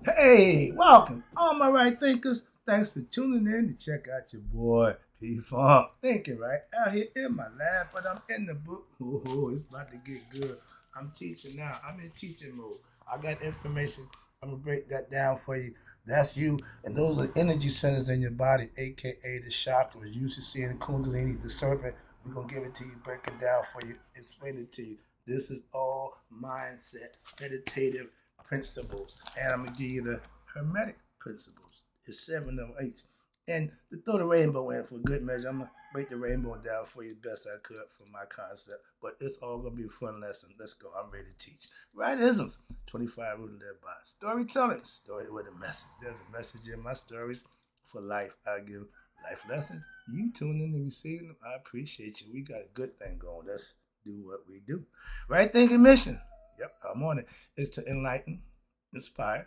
Hey, welcome, all my right thinkers. Thanks for tuning in to check out your boy P Funk. Thinking right out here in my lab, but I'm in the book. Oh, it's about to get good. I'm teaching now. I'm in teaching mode. I got information. I'm gonna break that down for you. That's you, and those are energy centers in your body, aka the chakras. You should see in Kundalini, the serpent. We're gonna give it to you, break it down for you, explain it to you. This is all mindset, meditative principles, and I'm gonna give you the Hermetic principles. It's 7 of 8, and to throw the rainbow in for good measure, I'm gonna break the rainbow down for you the best I could for my concept. But it's all gonna be a fun lesson. Let's go. I'm ready to teach. Rightisms, 25 rooted in their body. Storytelling, story with a message. There's a message in my stories for life. I give life lessons. You tune in and receive them. I appreciate you. We got a good thing going. Let's do what we do. Right thinking mission. Yep, I'm on it. Is to enlighten, inspire,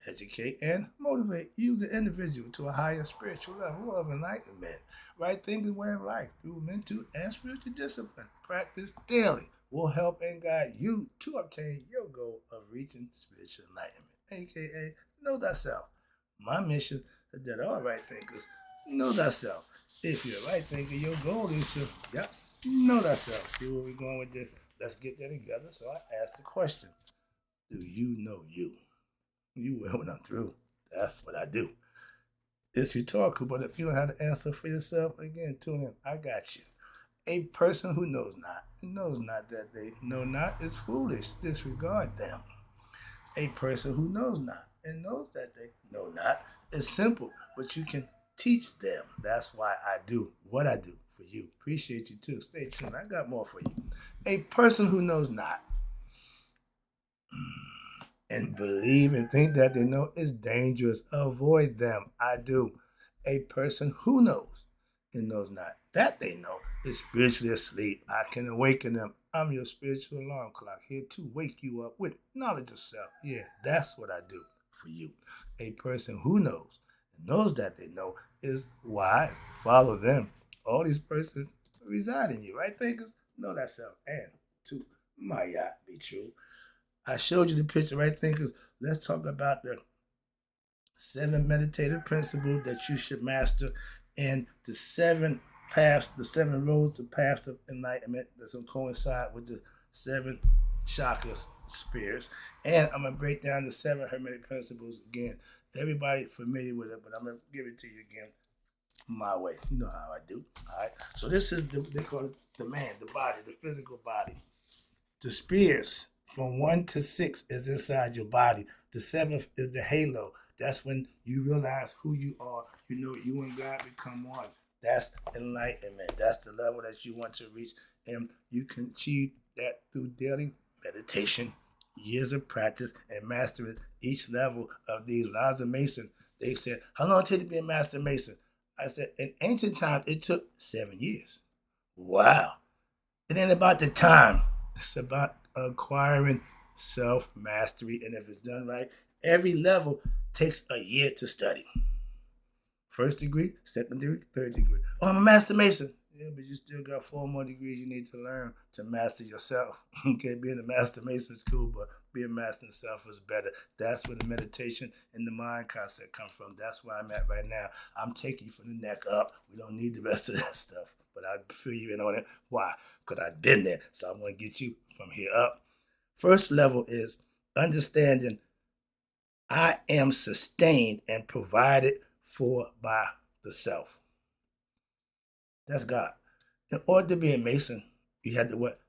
educate, and motivate you, the individual, to a higher spiritual level of enlightenment. Right thinking way of life through mental and spiritual discipline. Practice daily will help and guide you to obtain your goal of reaching spiritual enlightenment, aka know thyself. My mission is that all right thinkers know thyself. If you're a right thinker, your goal is to, yep, know thyself. See where we're going with this? Let's get that together. So I asked the question, do you know you? You will when I'm through. That's what I do. It's rhetorical, but if you don't have the answer for yourself, again, tune in. I got you. A person who knows not and knows not that they know not is foolish. Disregard them. A person who knows not and knows that they know not is simple, but you can teach them. That's why I do what I do for you. Appreciate you too. Stay tuned. I got more for you. A person who knows not and believe and think that they know is dangerous. Avoid them. I do. A person who knows and knows not that they know is spiritually asleep. I can awaken them. I'm your spiritual alarm clock here to wake you up with knowledge of self. Yeah, that's what I do for you. A person who knows and knows that they know is wise. Follow them. All these persons reside in you, right? Thinkers know that self. And to my yacht be true. I showed you the picture, right? Thinkers. Let's talk about the 7 meditative principles that you should master and the 7 paths, the 7 roads, the paths of enlightenment that's going to coincide with the 7 chakras, spheres. And I'm going to break down the 7 Hermetic principles again. Everybody familiar with it, but I'm going to give it to you again my way. You know how I do. All right. So this is, they call it the man, the body, the physical body. The spears from 1 to 6 is inside your body. The seventh is the halo. That's when you realize who you are. You know, you and God become one. That's enlightenment. That's the level that you want to reach. And you can achieve that through daily meditation, years of practice, and mastering each level of these. When I was a Mason, they said, how long did it take to be a master Mason? I said, in ancient times, it took 7 years. Wow. It ain't about the time. It's about acquiring self mastery. And if it's done right, every level takes a year to study. First degree, second degree, third degree. Oh, I'm a master mason. Yeah, but you still got 4 more degrees you need to learn to master yourself. Okay, being a master mason is cool, but being master self is better. That's where the meditation and the mind concept come from. That's where I'm at right now. I'm taking you from the neck up. We don't need the rest of that stuff, but I feel you in on it. Why? Because I've been there. So I'm going to get you from here up. First level is understanding I am sustained and provided for by the self. That's God. In order to be a Mason, you had to what?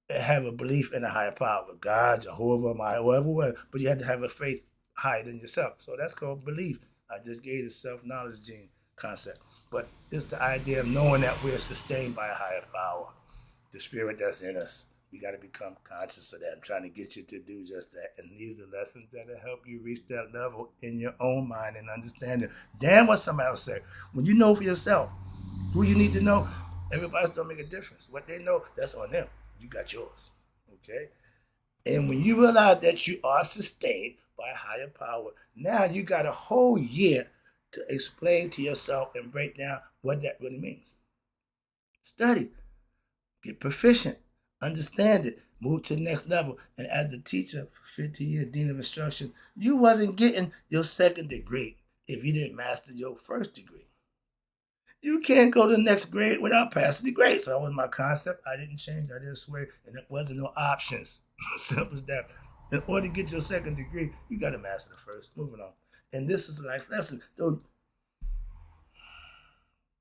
Have a belief in a higher power, God, Jehovah, whoever, but you had to have a faith higher than yourself. So that's called belief. I just gave the self-knowledge gene concept. But it's the idea of knowing that we're sustained by a higher power, the spirit that's in us. We got to become conscious of that. I'm trying to get you to do just that. And these are lessons that'll help you reach that level in your own mind and understanding. Damn what somebody else say. When you know for yourself who you need to know, everybody's don't make a difference. What they know, that's on them. You got yours. Okay? And when you realize that you are sustained by a higher power, now you got a whole year to explain to yourself and break down what that really means. Study. Get proficient. Understand it. Move to the next level. And as the teacher, 15-year dean of instruction, you wasn't getting your second degree if you didn't master your first degree. You can't go to the next grade without passing the grade. So that was my concept. I didn't change. I didn't sway. And there wasn't no options. Simple as that. In order to get your second degree, you got to master the first. Moving on. And this is a life lesson. Though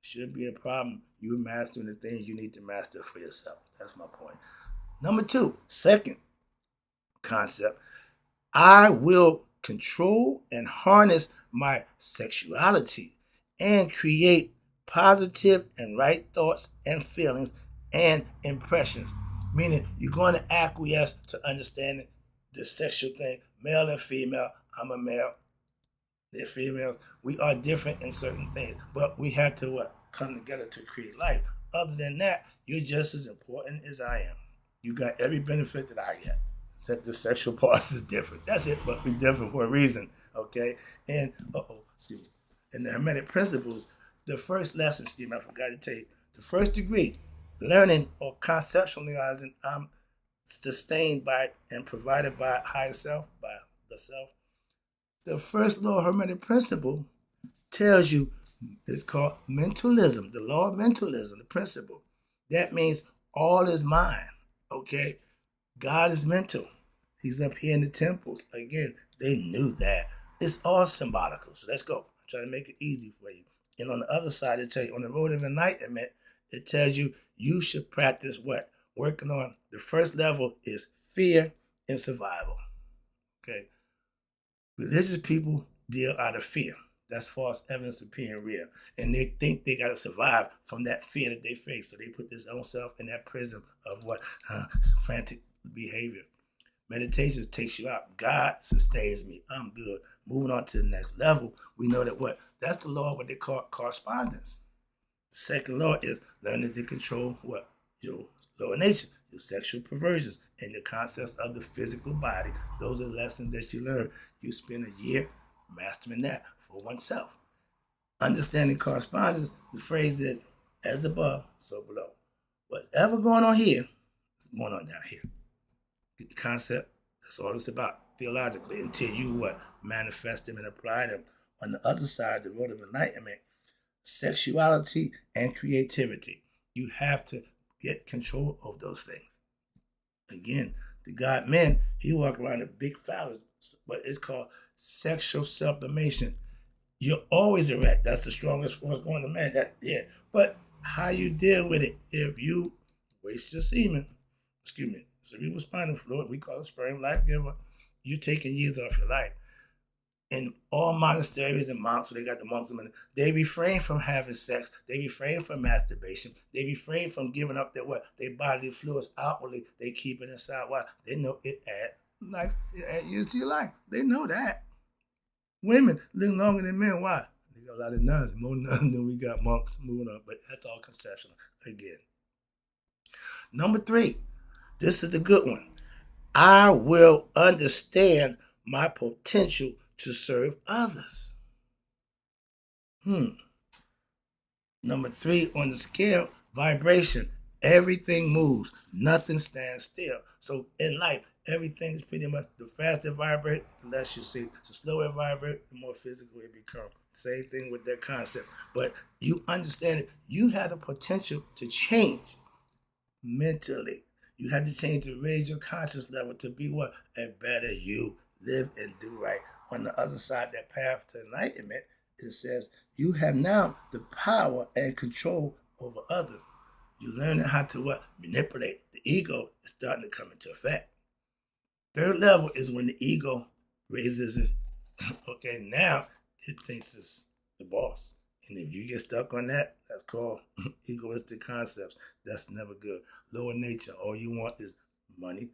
should be a problem. You mastering the things you need to master for yourself. That's my point. Number two, second concept, I will control and harness my sexuality and create positive and right thoughts and feelings and impressions. Meaning you're going to acquiesce to understanding the sexual thing, male and female. I'm a male, they're females. We are different in certain things, but we have to come together to create life. Other than that, you're just as important as I am. You got every benefit that I get, except the sexual parts is different. That's it, but we're different for a reason, okay? And, excuse me. In the Hermetic principles, the first lesson, excuse me, I forgot to tell you, the first degree, learning or conceptualizing, I'm sustained by and provided by higher self, by the self. The first law of Hermetic principle tells you, it's called mentalism, the law of mentalism, the principle. That means all is mind, okay? God is mental. He's up here in the temples. Again, they knew that. It's all symbolical. So let's go. I'm trying to make it easy for you. And on the other side, it tells you, on the road of enlightenment, it tells you you should practice what? Working on the first level is fear and survival, okay? Religious people deal out of fear. That's false evidence appearing real. And they think they got to survive from that fear that they face. So they put this own self in that prison of what? Frantic behavior. Meditation takes you out. God sustains me. I'm good. Moving on to the next level, we know that what? That's the law of what they call correspondence. The second law is learning to control what? Your lower nature, your sexual perversions, and the concepts of the physical body. Those are the lessons that you learn. You spend a year mastering that for oneself. Understanding correspondence, the phrase is, as above, so below. Whatever going on here is going on down here. Get the concept, that's all it's about, theologically, until you what? Manifest them and apply them. On the other side, the road of enlightenment, sexuality and creativity. You have to get control of those things. Again, the God man, he walk around in big phallus, but it's called sexual sublimation. You're always erect. That's the strongest force going to man. But how you deal with it, if you waste your semen, cerebral spinal fluid, we call it sperm life giver, you taking years off your life. In all monasteries and monks, they got the monks, they refrain from having sex, they refrain from masturbation, they refrain from giving up their bodily fluids outwardly, they keep it inside. Why? They know it adds years to your life. They know that. Women live longer than men. Why? They got a lot of nuns, more nuns than we got monks. Moving on, but that's all conceptual again. Number 3, this is the good one. I will understand my potential to serve others. Number 3 on the scale, vibration. Everything moves. Nothing stands still. So in life, everything is pretty much, the faster it vibrate, the less you see. The slower it vibrate, the more physical it becomes. Same thing with that concept. But you understand it. You have the potential to change mentally. You have to change to raise your conscious level to be what? A better you. Live and do right. On the other side, that path to enlightenment, it says you have now the power and control over others. You're learning how to manipulate. The ego is starting to come into effect. Third level is when the ego raises it. Okay, now it thinks it's the boss. And if you get stuck on that, that's called egoistic concepts. That's never good. Lower nature, all you want is money,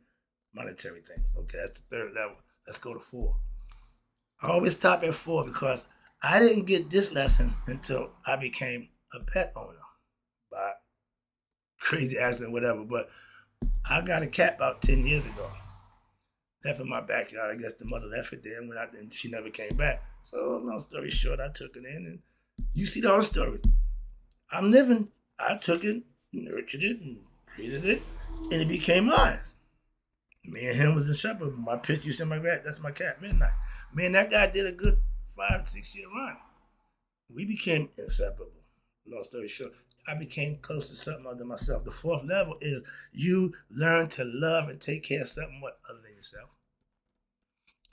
monetary things. Okay, that's the third level. Let's go to 4. I always stop at 4 because I didn't get this lesson until I became a pet owner by crazy accident, whatever. But I got a cat about 10 years ago. Left in my backyard. I guess the mother left it there and she never came back. So long story short, I took it in and you see all the stories. I took it, nurtured it, and treated it, and it became mine. Me and him was inseparable. My picture you see my cat, that's my cat, Midnight. Me and that guy did a good 5, 6 year run. We became inseparable. Long story short, I became close to something other than myself. The fourth level is you learn to love and take care of something other than yourself.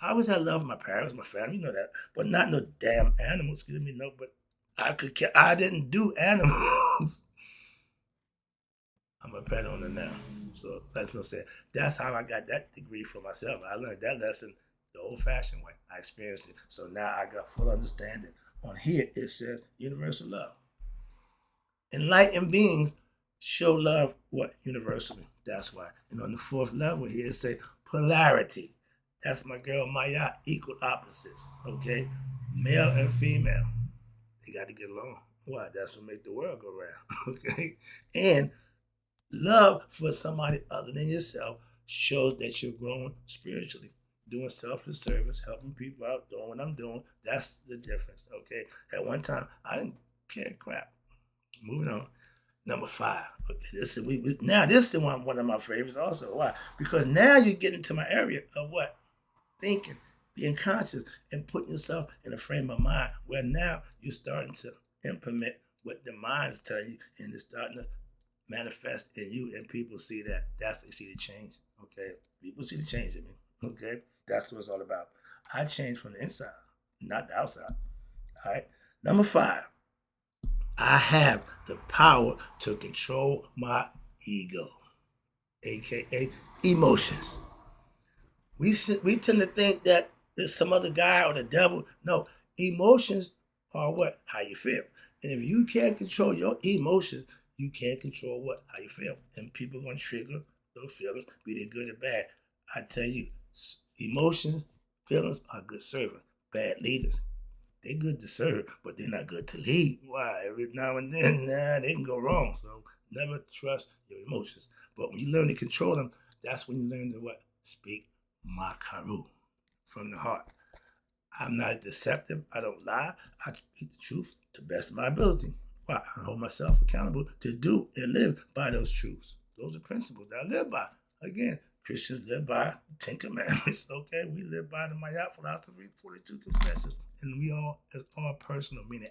I always had love for my parents, my family, you know that, but not no damn animals. Excuse me, no. But I didn't do animals. I'm a pet owner now, so that's what I'm saying. That's how I got that degree for myself. I learned that lesson the old-fashioned way. I experienced it, so now I got full understanding. On here, it says universal love. Enlightened beings show love what universally. That's why. And on the fourth level here, it says polarity. That's my girl Maya, equal opposites. Okay, male and female, they got to get along. Why? That's what makes the world go round. Okay, and love for somebody other than yourself shows that you're growing spiritually, doing selfless service, helping people out, doing what I'm doing. That's the difference. Okay, at one time I didn't care crap. Moving on. Number 5. Okay, this is now this is one of my favorites also. Why? Because now you get into my area of what? Thinking, being conscious, and putting yourself in a frame of mind where now you're starting to implement what the mind's telling you, and it's starting to manifest in you, and people see that. That's they see the change. Okay, people see the change in me. Okay, that's what it's all about. I change from the inside, not the outside. All right. Number 5. I have the power to control my ego, aka emotions. We tend to think that there's some other guy or the devil. No, emotions are what? How you feel. And if you can't control your emotions, you can't control what? How you feel. And people are going to trigger those feelings, be they good or bad. I tell you, emotions, feelings are good servants, bad leaders. They're good to serve, but they're not good to lead. Why? Every now and then, they can go wrong. So never trust your emotions. But when you learn to control them, that's when you learn to what? Speak makaru from the heart. I'm not deceptive. I don't lie. I speak the truth to the best of my ability. Why? I hold myself accountable to do and live by those truths. Those are principles that I live by. Again, Christians live by 10 commandments. Okay, we live by the Mayat philosophy, 42 confessions, and we all, it's all personal. Meaning,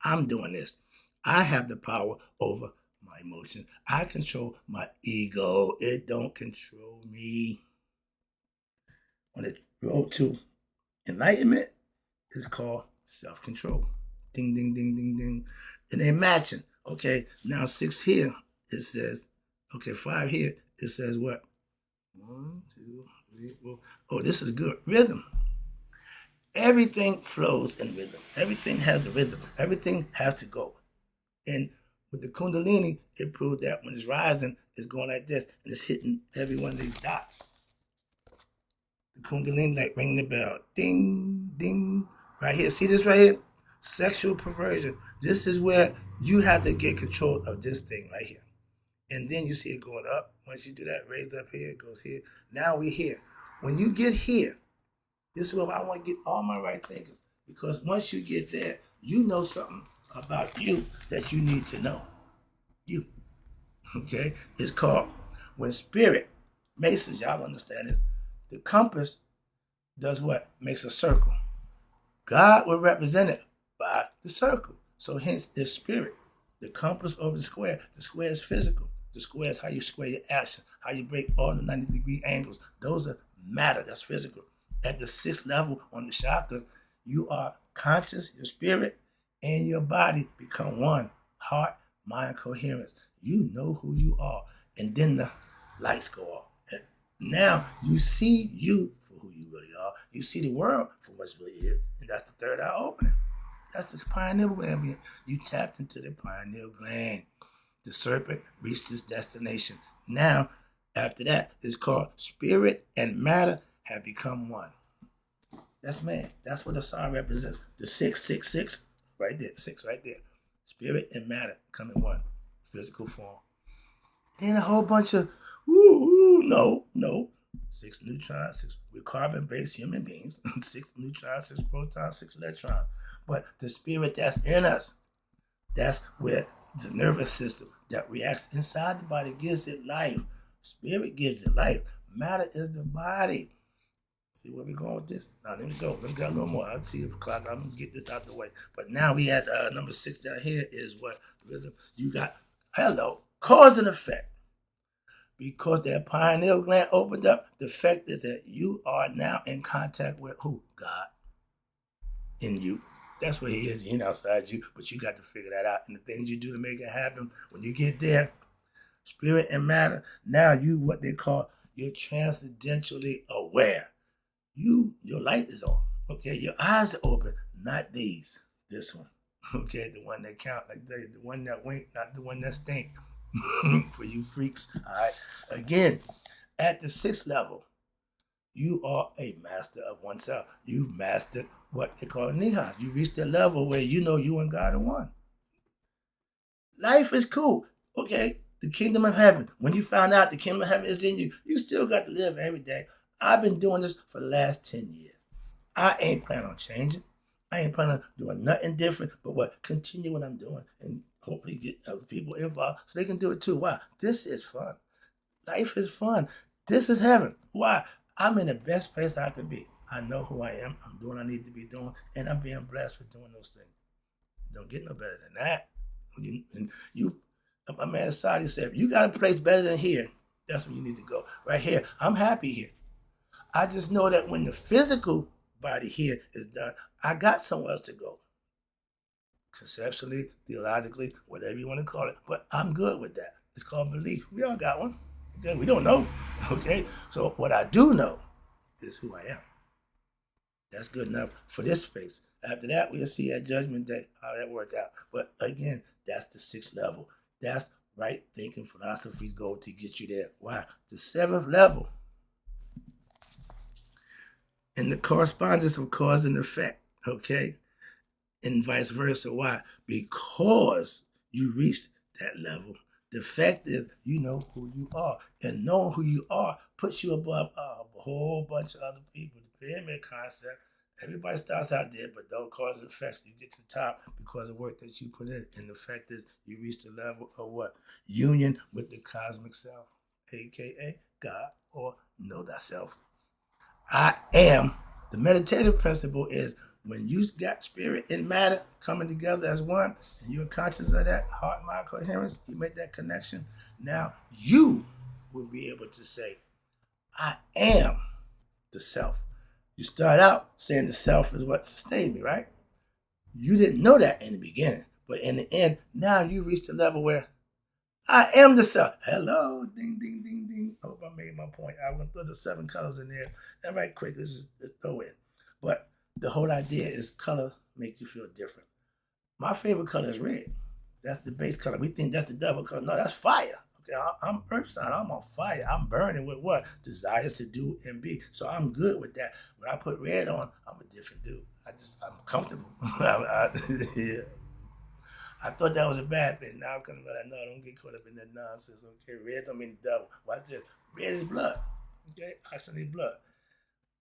I'm doing this. I have the power over my emotions. I control my ego. It don't control me. On the road to enlightenment, it's called self-control. Ding, ding, ding, ding, ding. And they matching. Okay, now 6 here, it says, okay, 5 here, it says what? 1, 2, 3, 4. Oh, this is good. Rhythm. Everything flows in rhythm. Everything has a rhythm. Everything has to go. And with the Kundalini, it proved that when it's rising, it's going like this, and it's hitting every one of these dots. The Kundalini, like ring the bell. Ding, ding. Right here. See this right here? Sexual perversion. This is where you have to get control of this thing right here. And then you see it going up. Once you do that, raise up here, it goes here. Now we're here. When you get here, this is where I want to get all my right thinkers. Because once you get there, you know something about you that you need to know. You. Okay? It's called, when spirit, Masons, y'all understand this, the compass does what? Makes a circle. God will represent it by the circle. So hence, the spirit, the compass over the square is physical. The square is how you square your action, how you break all the 90-degree angles. Those are matter, that's physical. At the 6th level on the chakras, you are conscious, your spirit and your body become one. Heart, mind, coherence. You know who you are. And then the lights go off. And now you see you for who you really are. You see the world for what it really is. And that's the 3rd eye opening. That's the pineal gland. You tapped into the pineal gland. The serpent reached its destination. Now, after that, it's called spirit and matter have become one. That's man. That's what the sign represents. The 666, right there. 6 right there. Spirit and matter come in one. Physical form. Then a whole bunch of, no. 6 neutrons, 6. We're carbon-based human beings. 6 neutrons, 6 protons, 6 electrons. But the spirit that's in us, that's where the nervous system that reacts inside the body gives it life. Spirit gives it life. Matter is the body. See where we're going with this? Now, let me go. Let me get a little more. I'll see the clock. I'm going to get this out the way. But now we had number 6 down here is what? Rhythm. You got, hello, cause and effect. Because that pineal gland opened up, the fact is that you are now in contact with who? God in you. That's where he is. He ain't outside you, but you got to figure that out. And the things you do to make it happen, when you get there, spirit and matter, now you what they call, you're transcendentally aware. Your light is on. Okay, your eyes are open. Not these. This one. Okay, the one that count, like the one that wink, not the one that stink. For you freaks. All right. Again, at the 6th level, you are a master of oneself. You've mastered what they call nihas. You reached the level where you know you and God are one. Life is cool. Okay, the kingdom of heaven. When you found out the kingdom of heaven is in you, you still got to live every day. I've been doing this for the last 10 years. I ain't planning on changing. I ain't planning on doing nothing different, but what? Continue what I'm doing and hopefully get other people involved so they can do it too. Why? This is fun. Life is fun. This is heaven. Why? I'm in the best place I could be. I know who I am. I'm doing what I need to be doing, and I'm being blessed for doing those things. Don't get no better than that. My man Sadi said, you got a place better than here. That's when you need to go. Right here. I'm happy here. I just know that when the physical body here is done, I got somewhere else to go. Conceptually, theologically, whatever you want to call it. But I'm good with that. It's called belief. We all got one. Okay, we don't know. Okay, so what I do know is who I am. That's good enough for this space. After that, we'll see at Judgment Day how that worked out. But again, that's the 6th level. That's right thinking philosophy's goal to get you there. Why? The 7th level. And the correspondence of cause and effect, okay? And vice versa. Why? Because you reached that level. The fact is, you know who you are. And knowing who you are puts you above a whole bunch of other people. The pyramid concept, everybody starts out there, but don't cause and effects. You get to the top because of work that you put in. And the fact is, you reach the level of what? Union with the cosmic self, a.k.a. God, or know thyself. I am. The meditative principle is when you got spirit and matter coming together as one, and you're conscious of that heart-mind coherence, you make that connection. Now you will be able to say, I am the self. You start out saying the self is what sustains me, right? You didn't know that in the beginning, but in the end, now you reach the level where I am the self. Hello, ding, ding, ding, ding. I hope I made my point. I went through the 7 colors in there. And right quick, let's throw in. But the whole idea is color make you feel different. My favorite color is red. That's the base color. We think that's the devil color. No, that's fire. Okay, I'm earth sign. I'm on fire. I'm burning with what? Desires to do and be. So I'm good with that. When I put red on, I'm a different dude. I'm comfortable. Yeah. I thought that was a bad thing. Now I'm coming to no, don't get caught up in that nonsense. Okay, red don't mean the devil. Watch this. Red is blood. Okay, oxygen is blood.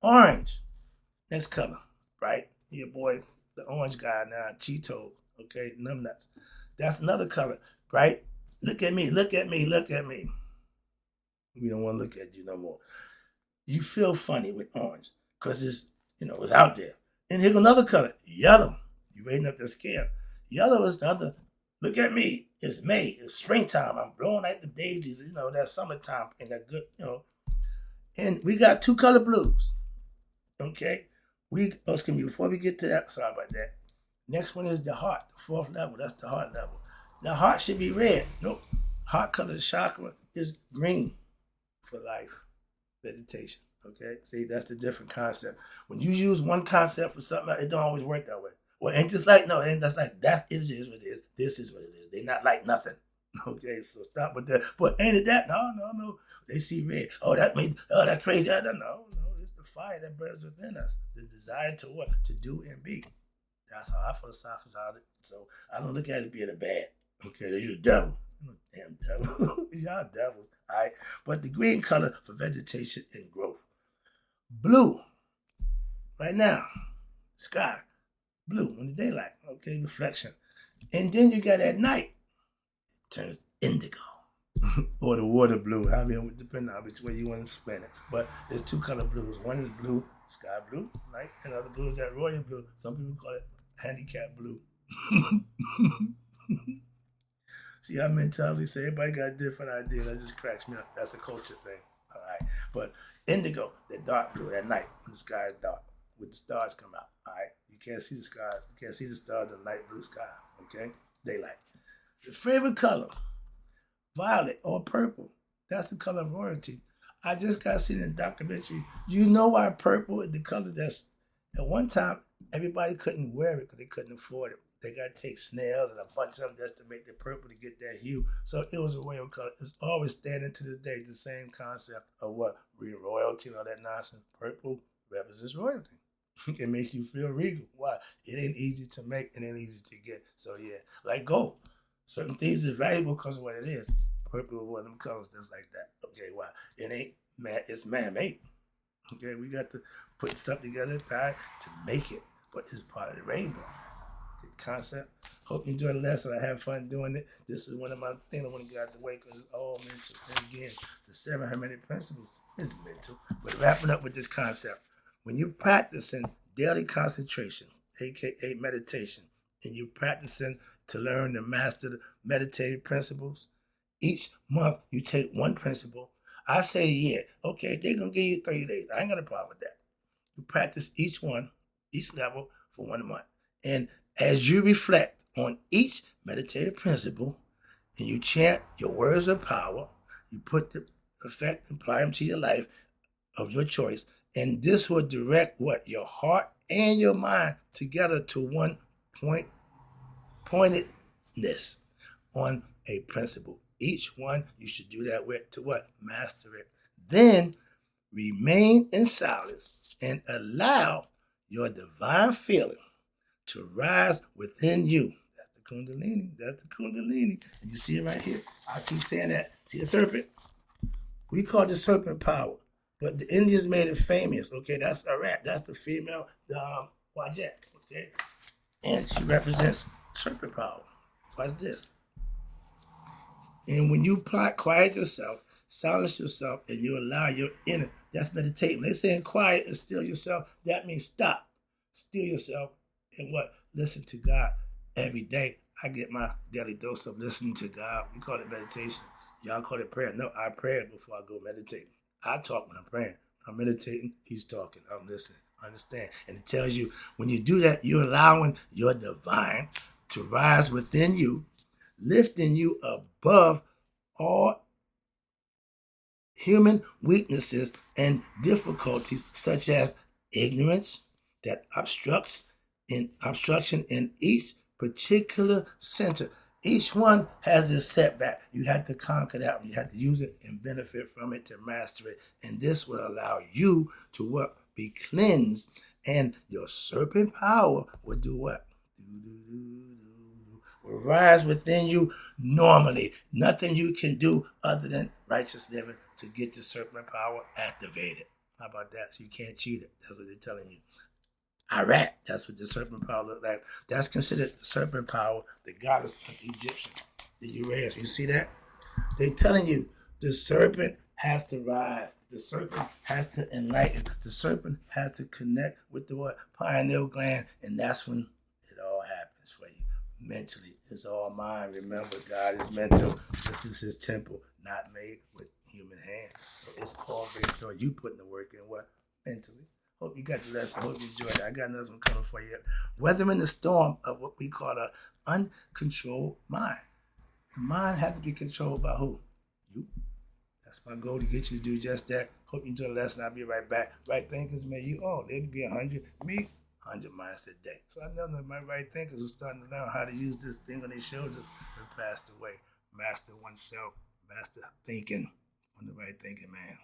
Orange, next color, right? Your boy, the orange guy now, Cheeto. Okay, numbnuts. That's another color, right? Look at me, look at me, look at me. We don't want to look at you no more. You feel funny with orange because it's out there. And here's another color, yellow. You raising up the scale. Yellow is the other. Look at me. It's May. It's springtime. I'm blowing like the daisies. That summertime and that good. And we got 2 color blues. Okay. Excuse me. Before we get to that, sorry about that. Next one is the heart. The 4th level. That's the heart level. Now heart should be red. Nope. Heart color chakra is green for life, meditation. Okay. See, that's the different concept. When you use one concept for something, it don't always work that way. Well, ain't just like, no, ain't just like, that is what it is. This is what it is. They're not like nothing. Okay, so stop with that. But ain't it that? No. They see red. Oh, that's crazy. No. It's the fire that burns within us. The desire to what? To do and be. That's how I philosophize it. So I don't look at it being a bad. Okay, you're the devil. Damn devil. Y'all devils. All right. But the green color for vegetation and growth. Blue. Right now. Sky. Blue in the daylight, okay, reflection. And then you got at night, it turns indigo. or the water blue. I mean, depending on which way you want to spin it. But there's two color blues. One is blue, sky blue, right? And the other blue is that royal blue. Some people call it handicap blue. See, I mentality say everybody got a different idea. That just cracks me up. That's a culture thing. All right. But indigo, that dark blue at night when the sky is dark, when the stars come out. All right. You can't see the skies. You can't see the stars in light blue sky. Okay. Daylight. The favorite color, violet or purple. That's the color of royalty. I just got seen in a documentary. You know why purple is the color that's at one time everybody couldn't wear it because they couldn't afford it. They got to take snails and a bunch of them just to make the purple to get that hue. So it was a royal color. It's always standing to this day the same concept of what royalty and all that nonsense. Purple represents royalty. It makes you feel regal. Why? It ain't easy to make. It ain't easy to get. So yeah, like gold. Certain things are valuable because of what it is. Purple is one of them colors that's like that. Okay, why? It ain't man. It's man-made. Okay, we got to put stuff together to make it, but it's part of the rainbow. The concept. Hope you enjoy the lesson. I have fun doing it. This is one of my things I want to get out the way because it's all mental. And again, the 7 Hermetic principles is mental. But wrapping up with this concept, when you're practicing daily concentration, aka meditation, and you're practicing to learn to master the meditative principles, each month you take one principle. I say a year. Okay, they're going to give you 30 days. I ain't got a problem with that. You practice each one, each level for 1 month. And as you reflect on each meditative principle and you chant your words of power, you put the effect and apply them to your life of your choice. And this will direct what? Your heart and your mind together to one pointedness on a principle. Each one you should do that with to what? Master it. Then remain in silence and allow your divine feeling to rise within you. That's the Kundalini. That's the Kundalini. And you see it right here. I keep saying that. See the serpent? We call the serpent power. But the Indians made it famous. Okay, that's a rat. That's the female, the Wajek. Okay? And she represents serpent power. What's this? And when you quiet yourself, silence yourself, and you allow your inner, that's meditating. They saying quiet and still yourself, that means stop. Still yourself and what? Listen to God every day. I get my daily dose of listening to God. We call it meditation. Y'all call it prayer. No, I pray before I go meditate. I talk when I'm praying. I'm meditating. He's talking. I'm listening. Understand? And it tells you when you do that, you're allowing your divine to rise within you, lifting you above all human weaknesses and difficulties such as ignorance that obstruction in each particular center. Each one has a setback. You have to conquer that one. You have to use it and benefit from it to master it. And this will allow you to what? Be cleansed. And your serpent power will do what? Will rise within you normally. Nothing you can do other than righteous living to get the serpent power activated. How about that? So you can't cheat it. That's what they're telling you. Iraq, that's what the serpent power looks like. That's considered the serpent power, the goddess of the Egyptian, the Uraeus. You see that? They're telling you the serpent has to rise. The serpent has to enlighten. The serpent has to connect with the what? Pineal gland. And that's when it all happens for you. Mentally, it's all mind. Remember, God is mental. This is his temple, not made with human hands. So it's all based on you putting the work in what? Mentally. Hope you got the lesson. Hope you enjoyed it. I got another one coming for you. Weathering the storm of what we call an uncontrolled mind. The mind had to be controlled by who? You. That's my goal, to get you to do just that. Hope you enjoy the lesson. I'll be right back. Right thinkers, man, you all. They be 100. Me, 100 minds a day. So I know that my right thinkers are starting to learn how to use this thing on their shoulders and pass away. Master oneself. Master thinking on the right thinking, man.